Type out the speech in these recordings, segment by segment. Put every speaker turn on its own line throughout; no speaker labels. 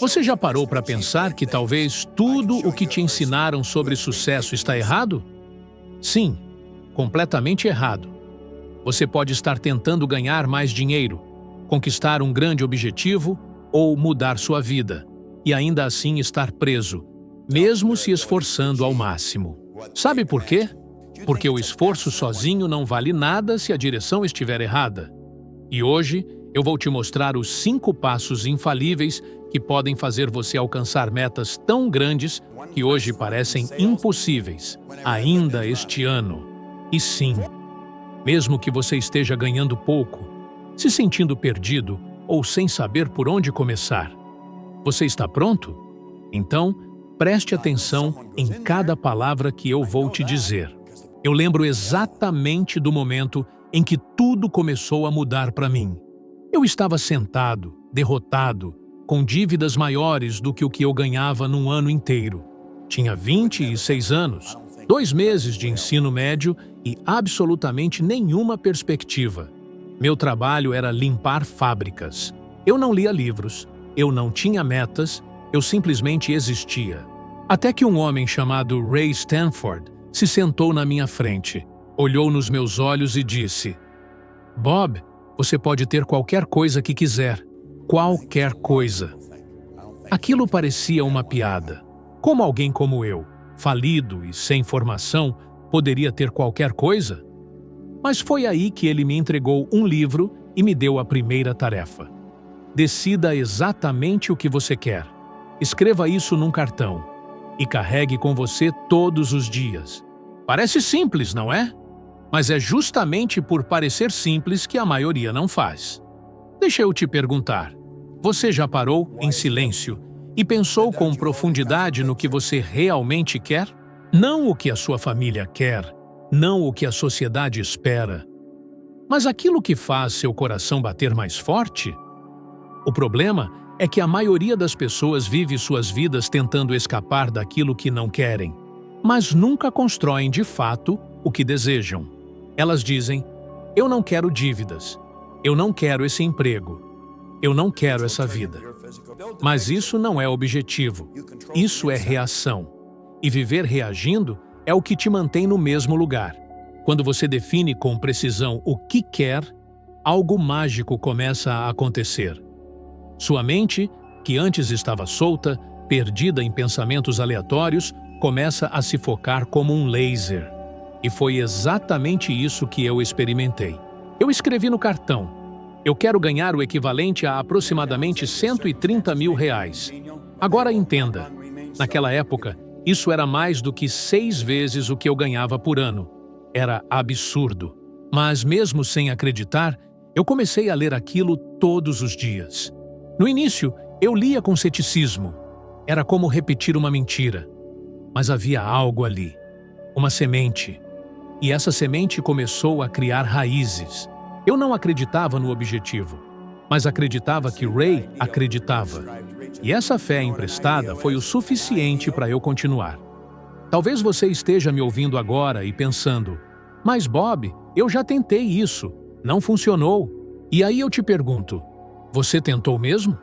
Você já parou para pensar que talvez tudo o que te ensinaram sobre sucesso está errado? Sim, completamente errado. Você pode estar tentando ganhar mais dinheiro, conquistar um grande objetivo ou mudar sua vida, e ainda assim estar preso, mesmo se esforçando ao máximo. Sabe por quê? Porque o esforço sozinho não vale nada se a direção estiver errada. E hoje eu vou te mostrar os 5 passos infalíveis que podem fazer você alcançar metas tão grandes que hoje parecem impossíveis, ainda este ano. E sim, mesmo que você esteja ganhando pouco, se sentindo perdido ou sem saber por onde começar. Você está pronto? Então, preste atenção em cada palavra que eu vou te dizer. Eu lembro exatamente do momento em que tudo começou a mudar para mim. Eu estava sentado, derrotado, com dívidas maiores do que o que eu ganhava num ano inteiro. Tinha 26 anos, 2 meses de ensino médio e absolutamente nenhuma perspectiva. Meu trabalho era limpar fábricas. Eu não lia livros, eu não tinha metas, eu simplesmente existia. Até que um homem chamado Ray Stanford se sentou na minha frente, olhou nos meus olhos e disse: "Bob, você pode ter qualquer coisa que quiser. Qualquer coisa." Aquilo parecia uma piada. Como alguém como eu, falido e sem formação, poderia ter qualquer coisa? Mas foi aí que ele me entregou um livro e me deu a primeira tarefa. Decida exatamente o que você quer. Escreva isso num cartão e carregue com você todos os dias. Parece simples, não é? Mas é justamente por parecer simples que a maioria não faz. Deixa eu te perguntar, você já parou em silêncio e pensou com profundidade no que você realmente quer? Não o que a sua família quer, não o que a sociedade espera, mas aquilo que faz seu coração bater mais forte? O problema é que a maioria das pessoas vive suas vidas tentando escapar daquilo que não querem, mas nunca constroem de fato o que desejam. Elas dizem: "Eu não quero dívidas, eu não quero esse emprego, eu não quero essa vida." Mas isso não é objetivo, isso é reação. E viver reagindo é o que te mantém no mesmo lugar. Quando você define com precisão o que quer, algo mágico começa a acontecer. Sua mente, que antes estava solta, perdida em pensamentos aleatórios, começa a se focar como um laser. E foi exatamente isso que eu experimentei. Eu escrevi no cartão: "Eu quero ganhar o equivalente a aproximadamente R$130 mil. Agora entenda, naquela época, isso era mais do que 6 vezes o que eu ganhava por ano. Era absurdo. Mas mesmo sem acreditar, eu comecei a ler aquilo todos os dias. No início, eu lia com ceticismo. Era como repetir uma mentira. Mas havia algo ali, uma semente. E essa semente começou a criar raízes. Eu não acreditava no objetivo, mas acreditava que Ray acreditava. E essa fé emprestada foi o suficiente para eu continuar. Talvez você esteja me ouvindo agora e pensando: "Mas Bob, eu já tentei isso, não funcionou." E aí eu te pergunto, você tentou mesmo?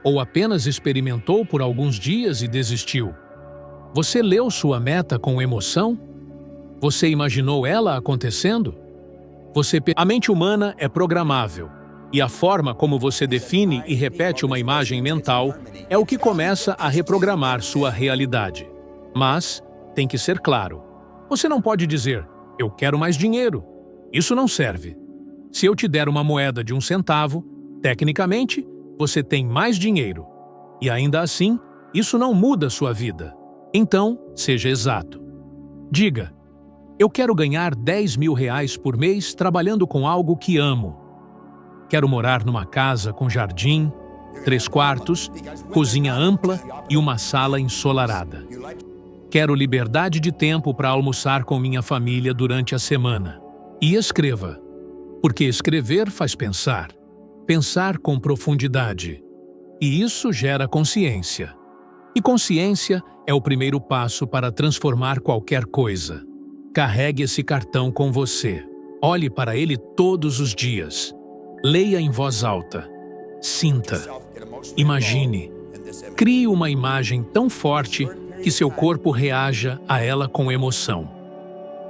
Ou apenas experimentou por alguns dias e desistiu? Você leu sua meta com emoção? Você imaginou ela acontecendo? A mente humana é programável, e a forma como você define e repete uma imagem mental é o que começa a reprogramar sua realidade. Mas tem que ser claro. Você não pode dizer: "Eu quero mais dinheiro." Isso não serve. Se eu te der uma moeda de 1 centavo, tecnicamente, você tem mais dinheiro. E ainda assim, isso não muda sua vida. Então, seja exato. Diga: "Eu quero ganhar R$10 mil por mês trabalhando com algo que amo. Quero morar numa casa com jardim, 3 quartos, cozinha ampla e uma sala ensolarada. Quero liberdade de tempo para almoçar com minha família durante a semana." E escreva, porque escrever faz pensar. Pensar com profundidade. E isso gera consciência. E consciência é o primeiro passo para transformar qualquer coisa. Carregue esse cartão com você. Olhe para ele todos os dias. Leia em voz alta. Sinta. Imagine. Crie uma imagem tão forte que seu corpo reaja a ela com emoção.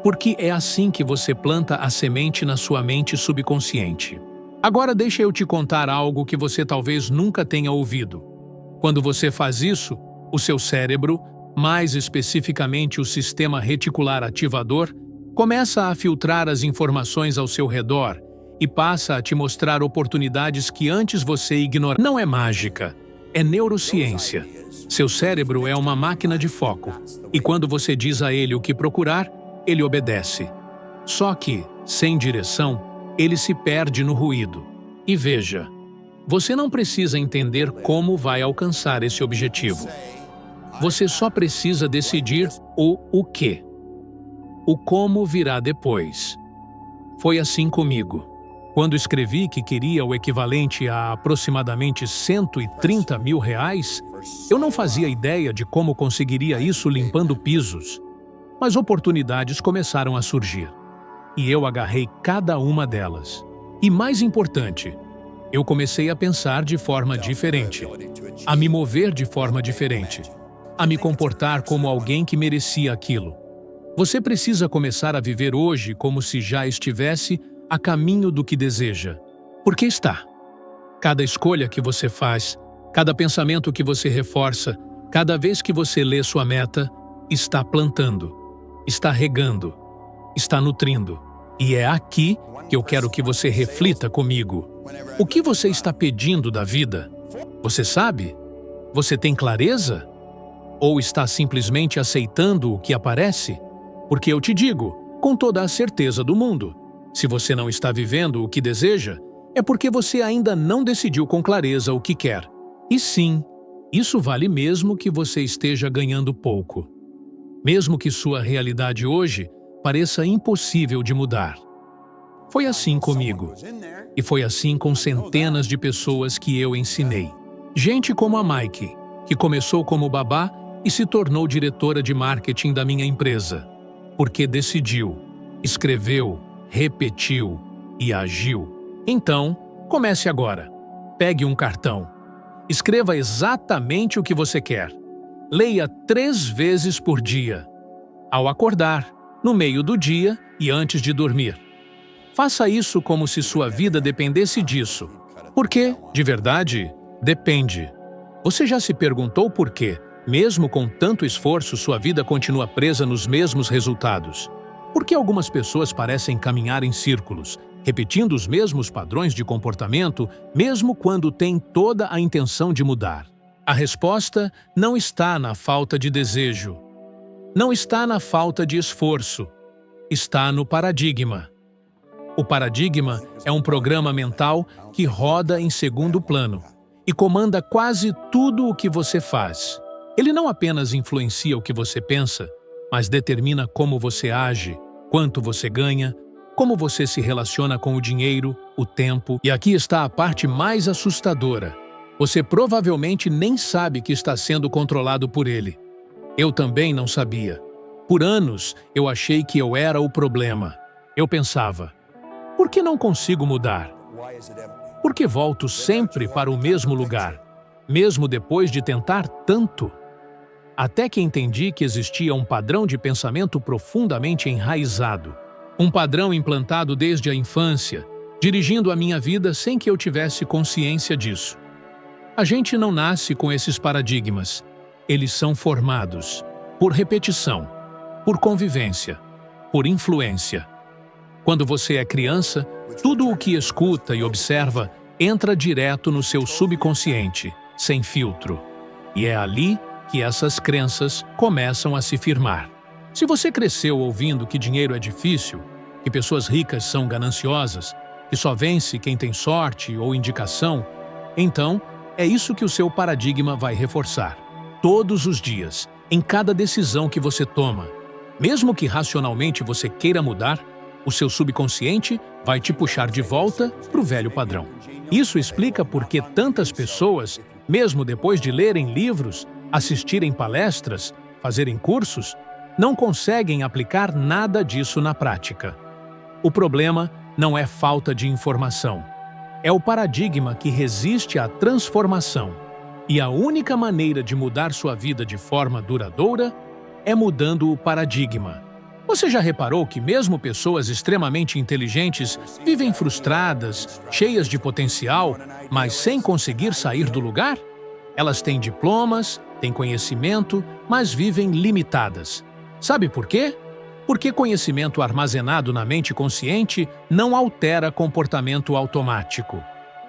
Porque é assim que você planta a semente na sua mente subconsciente. Agora deixa eu te contar algo que você talvez nunca tenha ouvido. Quando você faz isso, o seu cérebro, mais especificamente o sistema reticular ativador, começa a filtrar as informações ao seu redor e passa a te mostrar oportunidades que antes você ignorava. Não é mágica, é neurociência. Seu cérebro é uma máquina de foco, e quando você diz a ele o que procurar, ele obedece. Só que, sem direção, ele se perde no ruído. E veja, você não precisa entender como vai alcançar esse objetivo. Você só precisa decidir o quê. O como virá depois. Foi assim comigo. Quando escrevi que queria o equivalente a aproximadamente R$130 mil, eu não fazia ideia de como conseguiria isso limpando pisos. Mas oportunidades começaram a surgir. E eu agarrei cada uma delas. E mais importante, eu comecei a pensar de forma diferente, a me mover de forma diferente, a me comportar como alguém que merecia aquilo. Você precisa começar a viver hoje como se já estivesse a caminho do que deseja. Porque está. Cada escolha que você faz, cada pensamento que você reforça, cada vez que você lê sua meta, está plantando, está regando, está nutrindo. E é aqui que eu quero que você reflita comigo. O que você está pedindo da vida? Você sabe? Você tem clareza? Ou está simplesmente aceitando o que aparece? Porque eu te digo, com toda a certeza do mundo, se você não está vivendo o que deseja, é porque você ainda não decidiu com clareza o que quer. E sim, isso vale mesmo que você esteja ganhando pouco. Mesmo que sua realidade hoje pareça impossível de mudar. Foi assim comigo. E foi assim com centenas de pessoas que eu ensinei. Gente como a Mike, que começou como babá e se tornou diretora de marketing da minha empresa. Porque decidiu, escreveu, repetiu e agiu. Então, comece agora. Pegue um cartão. Escreva exatamente o que você quer. Leia 3 vezes por dia. Ao acordar, no meio do dia e antes de dormir. Faça isso como se sua vida dependesse disso. Porque, de verdade, depende. Você já se perguntou por quê, mesmo com tanto esforço, sua vida continua presa nos mesmos resultados? Por que algumas pessoas parecem caminhar em círculos, repetindo os mesmos padrões de comportamento, mesmo quando têm toda a intenção de mudar? A resposta não está na falta de desejo. Não está na falta de esforço. Está no paradigma. O paradigma é um programa mental que roda em segundo plano e comanda quase tudo o que você faz. Ele não apenas influencia o que você pensa, mas determina como você age, quanto você ganha, como você se relaciona com o dinheiro, o tempo. E aqui está a parte mais assustadora. Você provavelmente nem sabe que está sendo controlado por ele. Eu também não sabia. Por anos, eu achei que eu era o problema. Eu pensava, por que não consigo mudar? Por que volto sempre para o mesmo lugar, mesmo depois de tentar tanto? Até que entendi que existia um padrão de pensamento profundamente enraizado. Um padrão implantado desde a infância, dirigindo a minha vida sem que eu tivesse consciência disso. A gente não nasce com esses paradigmas. Eles são formados por repetição, por convivência, por influência. Quando você é criança, tudo o que escuta e observa entra direto no seu subconsciente, sem filtro. E é ali que essas crenças começam a se firmar. Se você cresceu ouvindo que dinheiro é difícil, que pessoas ricas são gananciosas, que só vence quem tem sorte ou indicação, então é isso que o seu paradigma vai reforçar. Todos os dias, em cada decisão que você toma, mesmo que racionalmente você queira mudar, o seu subconsciente vai te puxar de volta para o velho padrão. Isso explica por que tantas pessoas, mesmo depois de lerem livros, assistirem palestras, fazerem cursos, não conseguem aplicar nada disso na prática. O problema não é falta de informação. É o paradigma que resiste à transformação. E a única maneira de mudar sua vida de forma duradoura é mudando o paradigma. Você já reparou que mesmo pessoas extremamente inteligentes vivem frustradas, cheias de potencial, mas sem conseguir sair do lugar? Elas têm diplomas, têm conhecimento, mas vivem limitadas. Sabe por quê? Porque conhecimento armazenado na mente consciente não altera comportamento automático.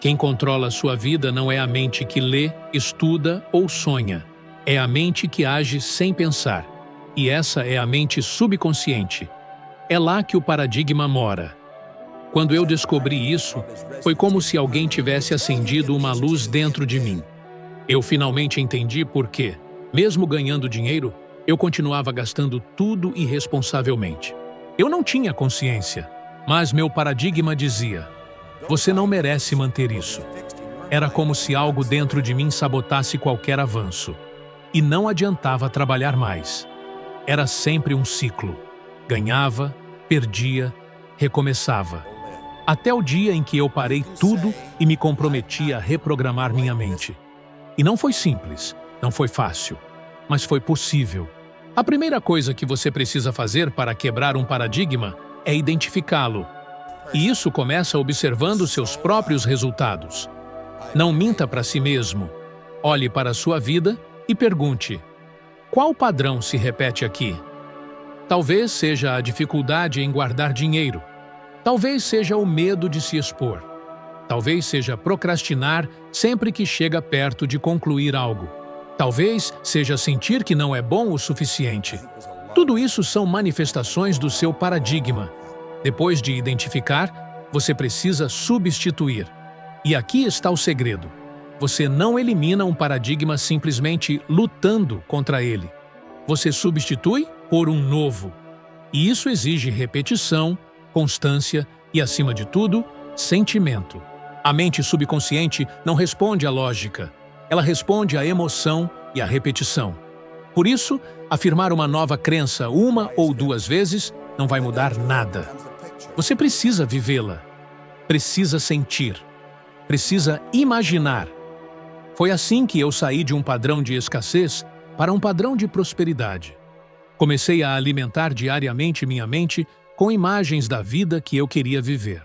Quem controla sua vida não é a mente que lê, estuda ou sonha. É a mente que age sem pensar. E essa é a mente subconsciente. É lá que o paradigma mora. Quando eu descobri isso, foi como se alguém tivesse acendido uma luz dentro de mim. Eu finalmente entendi por que, mesmo ganhando dinheiro, eu continuava gastando tudo irresponsavelmente. Eu não tinha consciência, mas meu paradigma dizia: você não merece manter isso. Era como se algo dentro de mim sabotasse qualquer avanço. E não adiantava trabalhar mais. Era sempre um ciclo. Ganhava, perdia, recomeçava. Até o dia em que eu parei tudo e me comprometi a reprogramar minha mente. E não foi simples, não foi fácil, mas foi possível. A primeira coisa que você precisa fazer para quebrar um paradigma é identificá-lo. E isso começa observando seus próprios resultados. Não minta para si mesmo. Olhe para a sua vida e pergunte: qual padrão se repete aqui? Talvez seja a dificuldade em guardar dinheiro. Talvez seja o medo de se expor. Talvez seja procrastinar sempre que chega perto de concluir algo. Talvez seja sentir que não é bom o suficiente. Tudo isso são manifestações do seu paradigma. Depois de identificar, você precisa substituir. E aqui está o segredo. Você não elimina um paradigma simplesmente lutando contra ele. Você substitui por um novo. E isso exige repetição, constância e, acima de tudo, sentimento. A mente subconsciente não responde à lógica. Ela responde à emoção e à repetição. Por isso, afirmar uma nova crença uma ou duas vezes não vai mudar nada. Você precisa vivê-la. Precisa sentir. Precisa imaginar. Foi assim que eu saí de um padrão de escassez para um padrão de prosperidade. Comecei a alimentar diariamente minha mente com imagens da vida que eu queria viver.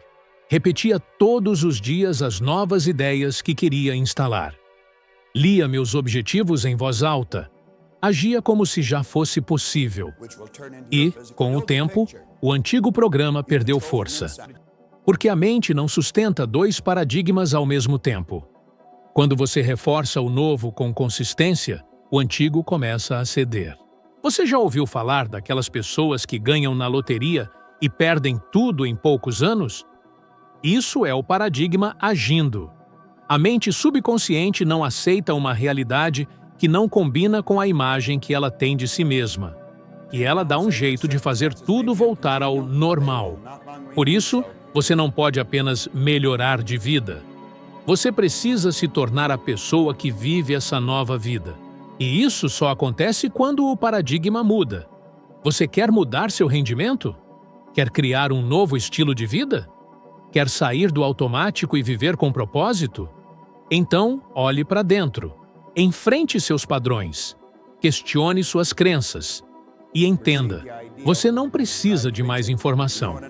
Repetia todos os dias as novas ideias que queria instalar. Lia meus objetivos em voz alta. Agia como se já fosse possível. E, com o tempo, o antigo programa perdeu força. Porque a mente não sustenta dois paradigmas ao mesmo tempo. Quando você reforça o novo com consistência, o antigo começa a ceder. Você já ouviu falar daquelas pessoas que ganham na loteria e perdem tudo em poucos anos? Isso é o paradigma agindo. A mente subconsciente não aceita uma realidade que não combina com a imagem que ela tem de si mesma. E ela dá um jeito de fazer tudo voltar ao normal. Por isso, você não pode apenas melhorar de vida. Você precisa se tornar a pessoa que vive essa nova vida. E isso só acontece quando o paradigma muda. Você quer mudar seu rendimento? Quer criar um novo estilo de vida? Quer sair do automático e viver com propósito? Então, olhe para dentro. Enfrente seus padrões. Questione suas crenças. E entenda, você não precisa de mais informação.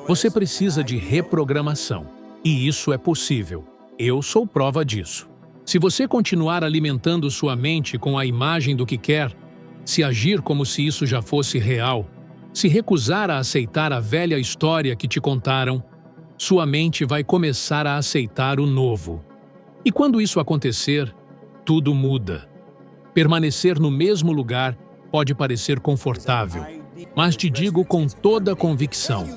Você precisa de reprogramação. E isso é possível. Eu sou prova disso. Se você continuar alimentando sua mente com a imagem do que quer, se agir como se isso já fosse real, se recusar a aceitar a velha história que te contaram, sua mente vai começar a aceitar o novo. E quando isso acontecer, tudo muda. Permanecer no mesmo lugar pode parecer confortável, mas te digo com toda convicção,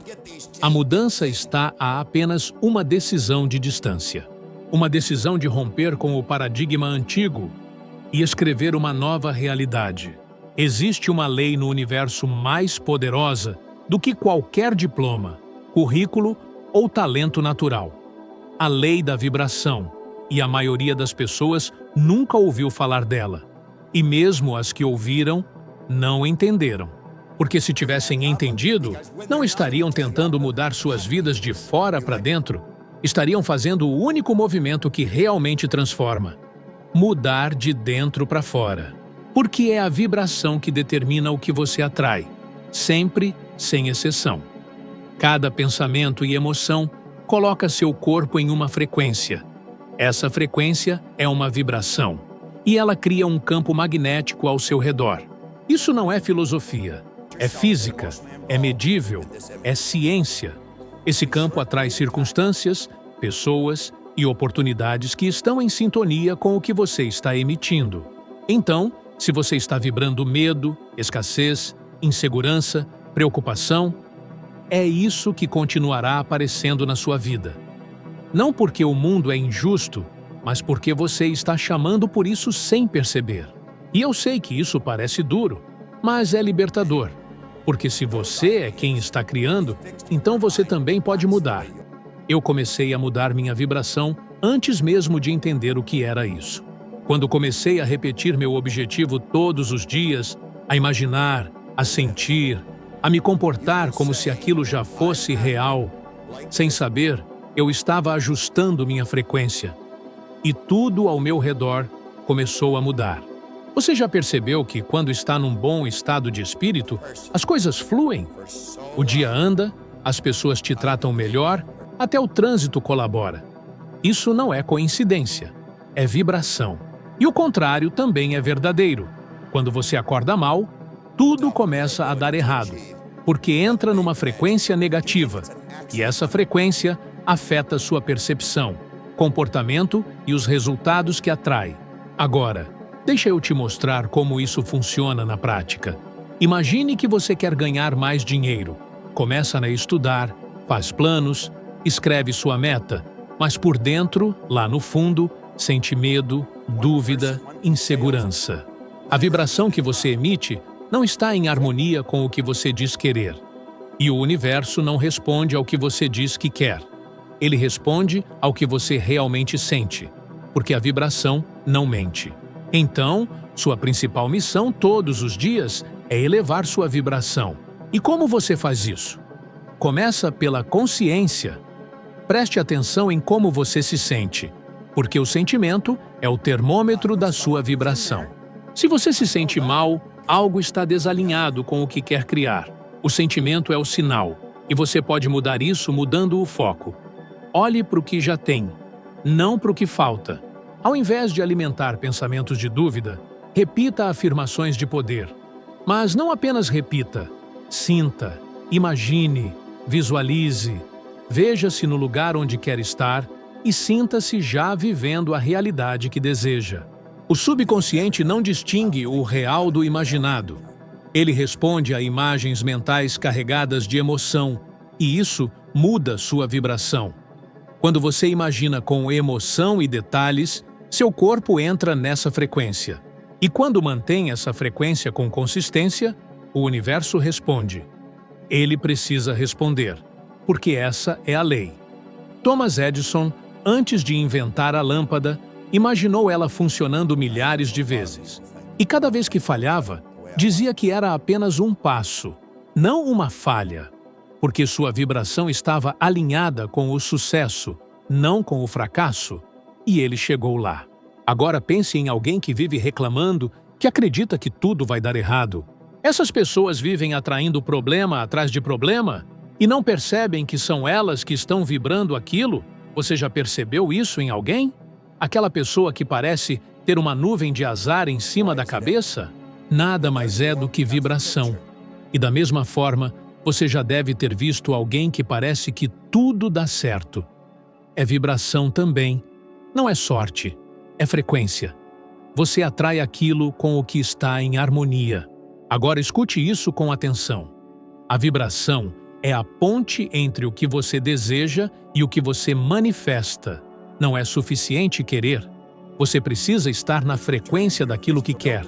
a mudança está a apenas uma decisão de distância. Uma decisão de romper com o paradigma antigo e escrever uma nova realidade. Existe uma lei no universo mais poderosa do que qualquer diploma, currículo ou talento natural. A lei da vibração, e a maioria das pessoas nunca ouviu falar dela. E mesmo as que ouviram, não entenderam. Porque se tivessem entendido, não estariam tentando mudar suas vidas de fora para dentro. Estariam fazendo o único movimento que realmente transforma. mudar de dentro para fora. Porque é a vibração que determina o que você atrai, sempre sem exceção. Cada pensamento e emoção coloca seu corpo em uma frequência. Essa frequência é uma vibração, e ela cria um campo magnético ao seu redor. Isso não é filosofia, é física, é medível, é ciência. Esse campo atrai circunstâncias, pessoas e oportunidades que estão em sintonia com o que você está emitindo. Então, se você está vibrando medo, escassez, insegurança, preocupação, é isso que continuará aparecendo na sua vida. Não porque o mundo é injusto, mas porque você está chamando por isso sem perceber. E eu sei que isso parece duro, mas é libertador. Porque se você é quem está criando, então você também pode mudar. Eu comecei a mudar minha vibração antes mesmo de entender o que era isso. Quando comecei a repetir meu objetivo todos os dias, a imaginar, a sentir, a me comportar como se aquilo já fosse real, sem saber, eu estava ajustando minha frequência. E tudo ao meu redor começou a mudar. Você já percebeu que quando está num bom estado de espírito, as coisas fluem? O dia anda, as pessoas te tratam melhor, até o trânsito colabora. Isso não é coincidência, é vibração. E o contrário também é verdadeiro. Quando você acorda mal, tudo começa a dar errado, porque entra numa frequência negativa, e essa frequência afeta sua percepção, comportamento e os resultados que atrai. Agora, deixa eu te mostrar como isso funciona na prática. Imagine que você quer ganhar mais dinheiro. Começa a estudar, faz planos, escreve sua meta, mas por dentro, lá no fundo, sente medo, dúvida, insegurança. A vibração que você emite não está em harmonia com o que você diz querer. E o universo não responde ao que você diz que quer. Ele responde ao que você realmente sente, porque a vibração não mente. Então, sua principal missão todos os dias é elevar sua vibração. E como você faz isso? Começa pela consciência. Preste atenção em como você se sente, porque o sentimento é o termômetro da sua vibração. Se você se sente mal, algo está desalinhado com o que quer criar. O sentimento é o sinal, e você pode mudar isso mudando o foco. Olhe para o que já tem, não para o que falta. Ao invés de alimentar pensamentos de dúvida, repita afirmações de poder. Mas não apenas repita, sinta, imagine, visualize, veja-se no lugar onde quer estar e sinta-se já vivendo a realidade que deseja. O subconsciente não distingue o real do imaginado. Ele responde a imagens mentais carregadas de emoção, e isso muda sua vibração. Quando você imagina com emoção e detalhes, seu corpo entra nessa frequência. E quando mantém essa frequência com consistência, o universo responde. Ele precisa responder, porque essa é a lei. Thomas Edison, antes de inventar a lâmpada, imaginou ela funcionando milhares de vezes. E cada vez que falhava, dizia que era apenas um passo, não uma falha, porque sua vibração estava alinhada com o sucesso, não com o fracasso, e ele chegou lá. Agora pense em alguém que vive reclamando, que acredita que tudo vai dar errado. Essas pessoas vivem atraindo problema atrás de problema e não percebem que são elas que estão vibrando aquilo. Você já percebeu isso em alguém? Aquela pessoa que parece ter uma nuvem de azar em cima da cabeça? Nada mais é do que vibração. E da mesma forma, você já deve ter visto alguém que parece que tudo dá certo. É vibração também. Não é sorte, é frequência. Você atrai aquilo com o que está em harmonia. Agora escute isso com atenção. A vibração é a ponte entre o que você deseja e o que você manifesta. Não é suficiente querer. Você precisa estar na frequência daquilo que quer.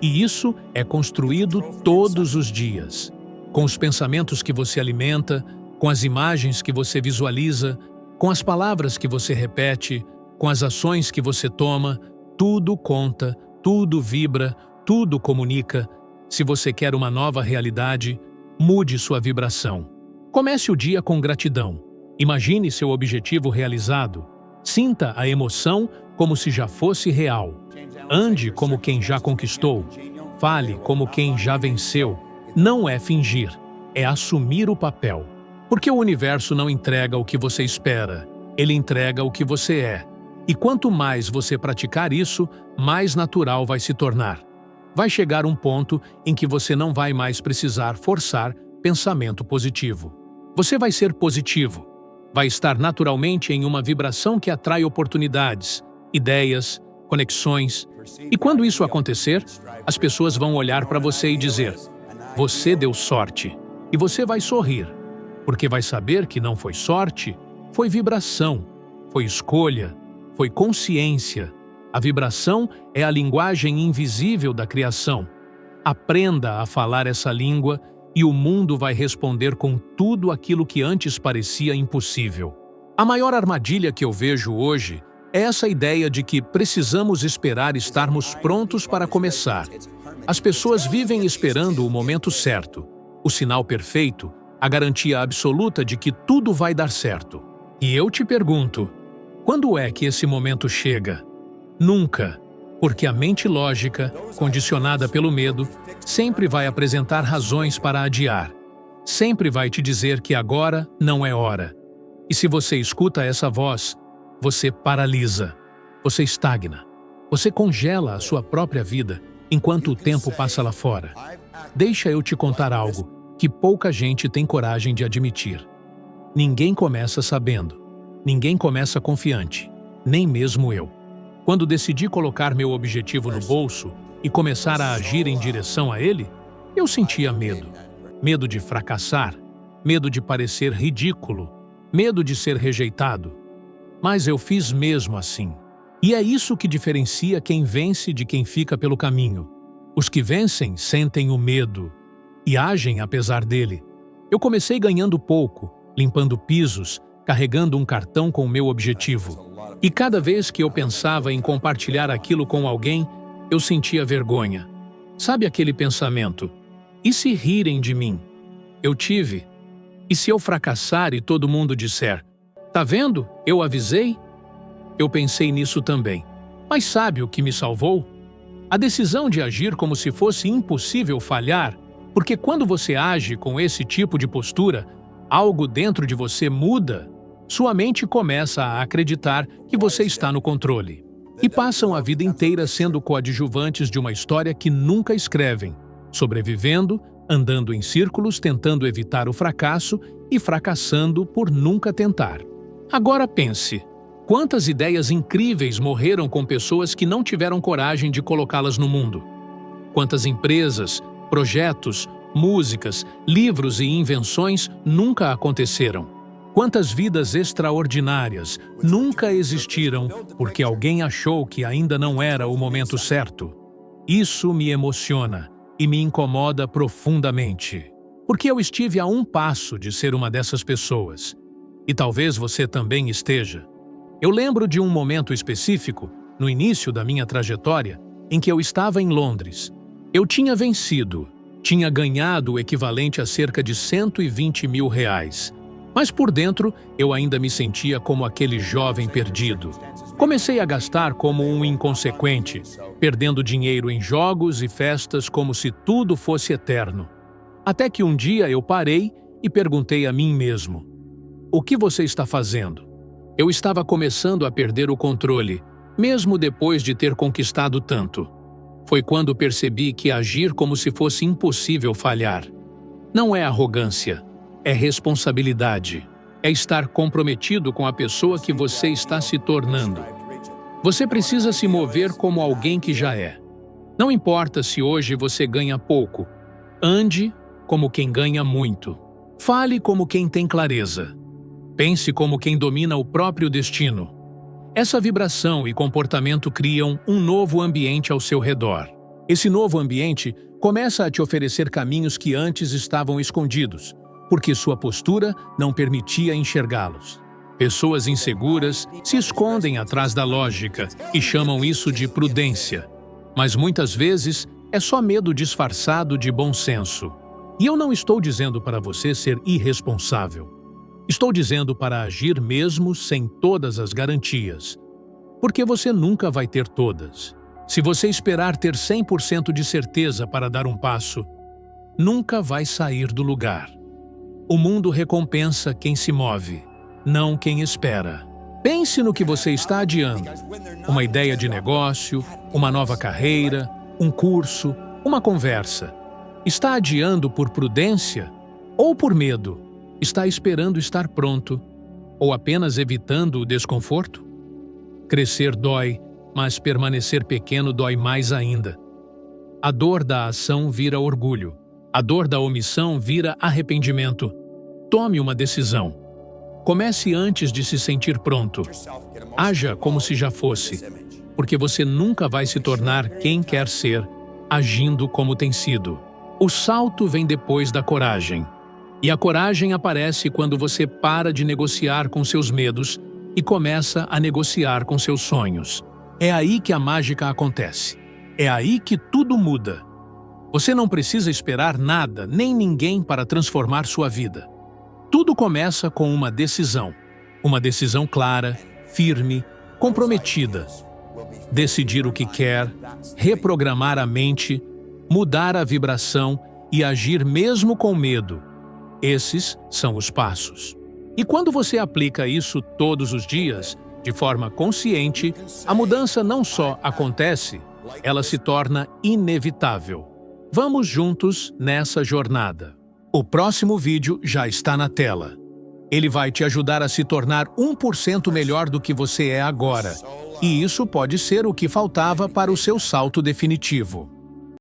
E isso é construído todos os dias. Com os pensamentos que você alimenta, com as imagens que você visualiza, com as palavras que você repete, com as ações que você toma, tudo conta, tudo vibra, tudo comunica. Se você quer uma nova realidade, mude sua vibração. Comece o dia com gratidão. Imagine seu objetivo realizado. Sinta a emoção como se já fosse real. Ande como quem já conquistou. Fale como quem já venceu. Não é fingir, é assumir o papel. Porque o universo não entrega o que você espera, ele entrega o que você é. E quanto mais você praticar isso, mais natural vai se tornar. Vai chegar um ponto em que você não vai mais precisar forçar pensamento positivo. Você vai ser positivo. Vai estar naturalmente em uma vibração que atrai oportunidades, ideias, conexões. E quando isso acontecer, as pessoas vão olhar para você e dizer: você deu sorte. E você vai sorrir, porque vai saber que não foi sorte, foi vibração, foi escolha, foi consciência. A vibração é a linguagem invisível da criação. Aprenda a falar essa língua e o mundo vai responder com tudo aquilo que antes parecia impossível. A maior armadilha que eu vejo hoje é essa ideia de que precisamos esperar estarmos prontos para começar. As pessoas vivem esperando o momento certo, o sinal perfeito, a garantia absoluta de que tudo vai dar certo. E eu te pergunto, quando é que esse momento chega? Nunca, porque a mente lógica, condicionada pelo medo, sempre vai apresentar razões para adiar. Sempre vai te dizer que agora não é hora. E se você escuta essa voz, você paralisa, você estagna, você congela a sua própria vida enquanto o tempo passa lá fora. Deixa eu te contar algo que pouca gente tem coragem de admitir. Ninguém começa sabendo, ninguém começa confiante, nem mesmo eu. Quando decidi colocar meu objetivo no bolso e começar a agir em direção a ele, eu sentia medo. Medo de fracassar, medo de parecer ridículo, medo de ser rejeitado. Mas eu fiz mesmo assim. E é isso que diferencia quem vence de quem fica pelo caminho. Os que vencem sentem o medo e agem apesar dele. Eu comecei ganhando pouco, limpando pisos, carregando um cartão com o meu objetivo. E cada vez que eu pensava em compartilhar aquilo com alguém, eu sentia vergonha. Sabe aquele pensamento? E se rirem de mim? Eu tive. E se eu fracassar e todo mundo disser: tá vendo? Eu avisei? Eu pensei nisso também. Mas sabe o que me salvou? A decisão de agir como se fosse impossível falhar, porque quando você age com esse tipo de postura, algo dentro de você muda. Sua mente começa a acreditar que você está no controle. E passam a vida inteira sendo coadjuvantes de uma história que nunca escrevem, sobrevivendo, andando em círculos tentando evitar o fracasso e fracassando por nunca tentar. Agora pense, quantas ideias incríveis morreram com pessoas que não tiveram coragem de colocá-las no mundo? Quantas empresas, projetos, músicas, livros e invenções nunca aconteceram? Quantas vidas extraordinárias nunca existiram porque alguém achou que ainda não era o momento certo? Isso me emociona e me incomoda profundamente, porque eu estive a um passo de ser uma dessas pessoas. E talvez você também esteja. Eu lembro de um momento específico, no início da minha trajetória, em que eu estava em Londres. Eu tinha vencido, tinha ganhado o equivalente a cerca de R$120 mil. Mas por dentro, eu ainda me sentia como aquele jovem perdido. Comecei a gastar como um inconsequente, perdendo dinheiro em jogos e festas como se tudo fosse eterno. Até que um dia eu parei e perguntei a mim mesmo: o que você está fazendo? Eu estava começando a perder o controle, mesmo depois de ter conquistado tanto. Foi quando percebi que agir como se fosse impossível falhar. Não é arrogância. É responsabilidade. É estar comprometido com a pessoa que você está se tornando. Você precisa se mover como alguém que já é. Não importa se hoje você ganha pouco. Ande como quem ganha muito. Fale como quem tem clareza. Pense como quem domina o próprio destino. Essa vibração e comportamento criam um novo ambiente ao seu redor. Esse novo ambiente começa a te oferecer caminhos que antes estavam escondidos, porque sua postura não permitia enxergá-los. Pessoas inseguras se escondem atrás da lógica e chamam isso de prudência. Mas muitas vezes é só medo disfarçado de bom senso. E eu não estou dizendo para você ser irresponsável. Estou dizendo para agir mesmo sem todas as garantias. porque você nunca vai ter todas. Se você esperar ter 100% de certeza para dar um passo, nunca vai sair do lugar. O mundo recompensa quem se move, não quem espera. Pense no que você está adiando. Uma ideia de negócio, uma nova carreira, um curso, uma conversa. Está adiando por prudência ou por medo? Está esperando estar pronto ou apenas evitando o desconforto? Crescer dói, mas permanecer pequeno dói mais ainda. A dor da ação vira orgulho. A dor da omissão vira arrependimento. Tome uma decisão. Comece antes de se sentir pronto. Haja como se já fosse, porque você nunca vai se tornar quem quer ser, agindo como tem sido. O salto vem depois da coragem. E a coragem aparece quando você para de negociar com seus medos e começa a negociar com seus sonhos. É aí que a mágica acontece. É aí que tudo muda. Você não precisa esperar nada, nem ninguém para transformar sua vida. Tudo começa com uma decisão. Uma decisão clara, firme, comprometida. Decidir o que quer, reprogramar a mente, mudar a vibração e agir mesmo com medo. Esses são os passos. E quando você aplica isso todos os dias, de forma consciente, a mudança não só acontece, ela se torna inevitável. Vamos juntos nessa jornada. O próximo vídeo já está na tela. Ele vai te ajudar a se tornar 1% melhor do que você é agora. E isso pode ser o que faltava para o seu salto definitivo.